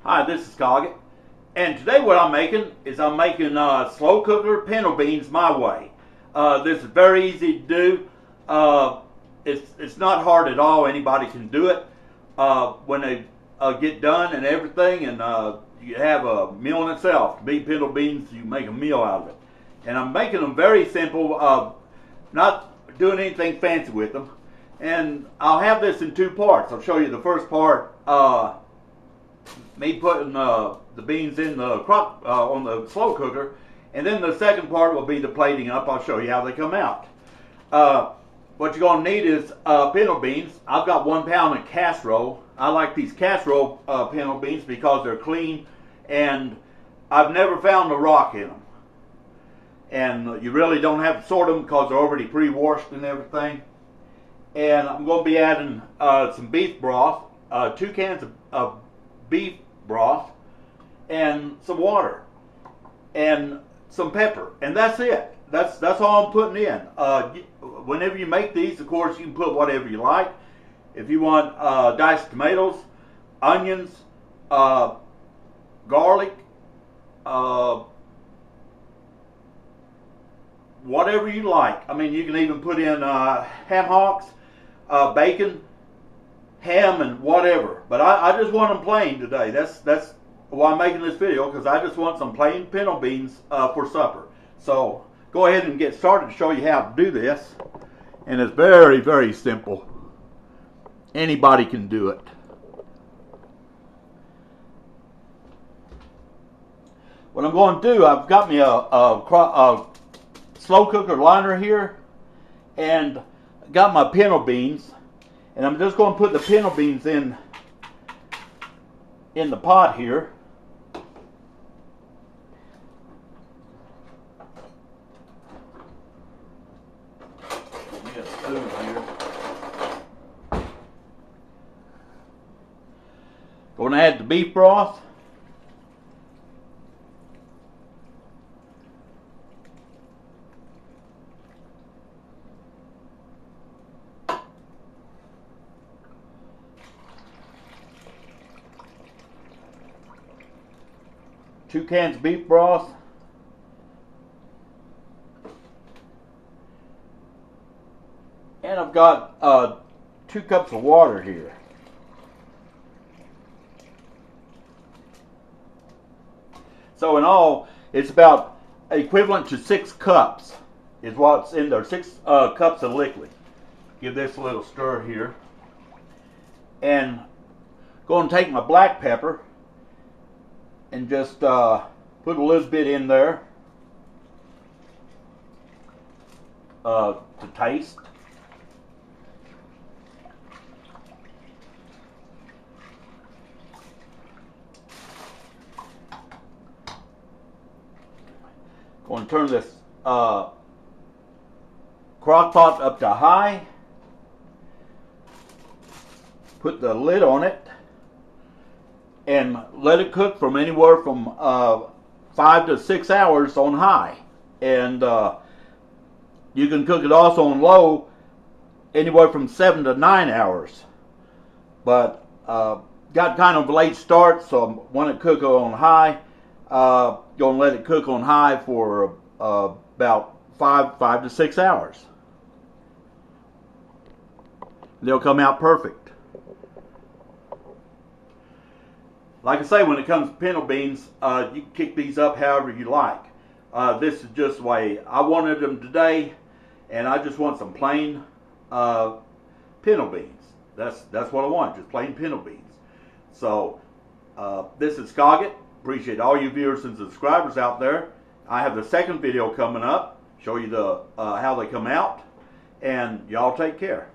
Hi, this is Coggett, and today what I'm making is slow cooker pinto beans my way. This is very easy to do. It's not hard at all. Anybody can do it. When they get done and everything, and you have a meal in itself. Beef pinto beans, you make a meal out of it. And I'm making them very simple, not doing anything fancy with them. And I'll have this in two parts. I'll show you the first part. Me putting the beans in the crock on the slow cooker, and then the second part will be the plating up. I'll show you how they come out. What you're going to need is pinto beans. I've got 1 pound of casserole. I like these casserole pinto beans because they're clean, and I've never found a rock in them. And you really don't have to sort them because they're already pre-washed and everything. And I'm going to be adding some beef broth, 2 cans of beef broth, and some water and some pepper, and that's it. That's all I'm putting in. Whenever you make these, of course, you can put whatever you like. If you want diced tomatoes, onions, garlic, whatever you like. I mean, you can even put in ham hocks, bacon, ham, and whatever. But I just want them plain today. That's why I'm making this video, because I just want some plain pinto beans for supper. So go ahead and get started to show you how to do this. And it's very, very simple. Anybody can do it. What I'm going to do, I've got me a slow cooker liner here, and got my pinto beans, and I'm just going to put the pinto beans in the pot here. Get a spoon here. Going to add the beef broth. Two cans of beef broth, and I've got 2 cups of water here. So in all, it's about equivalent to 6 cups is what's in there. 6 cups of liquid. Give this a little stir here, and going to take my black pepper and just put a little bit in there to taste. Going to turn this crock pot up to high. Put the lid on it, and let it cook from anywhere from 5 to 6 hours on high. And you can cook it also on low, anywhere from 7 to 9 hours. But got kind of a late start, so I want it cook on high. Going to let it cook on high for about 5 to 6 hours. They'll come out perfect. Like I say, when it comes to pinto beans, you can kick these up however you like. This is just the way I wanted them today, and I just want some plain pinto beans. That's what I want, just plain pinto beans. So this is Coggett. Appreciate all you viewers and subscribers out there. I have the second video coming up, show you the how they come out, and y'all take care.